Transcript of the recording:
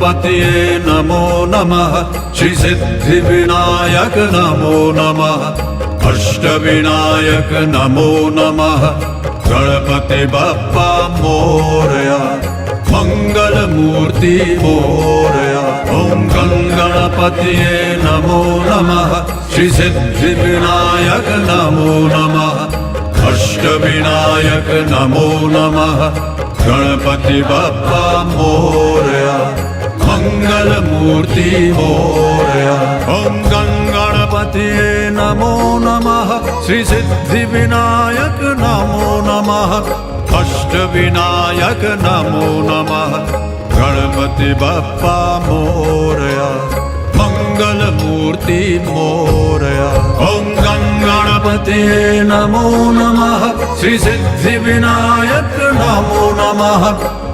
गणपतये नमो नमः श्री सिद्धिविनायक नमो नमः अष्टविनायक नमो नमः गणपति बप्पा मोरया मंगलमूर्ति मोरया ओम गणपतये नमो नमः श्री सिद्धिविनायक नमो नमः अष्टविनायक नमो नमः गणपति बप्पा मोरया मंगलमूर्ति मोरया ओम गणपतये नमो नमः श्री सिद्धिविनायक नमो नमः अष्टविनायक नमो नमः गणपति बप्पा मोरया मंगलमूर्ति मोरया ओम गणपतये नमो नमः श्री सिद्धिविनायक नमो नमः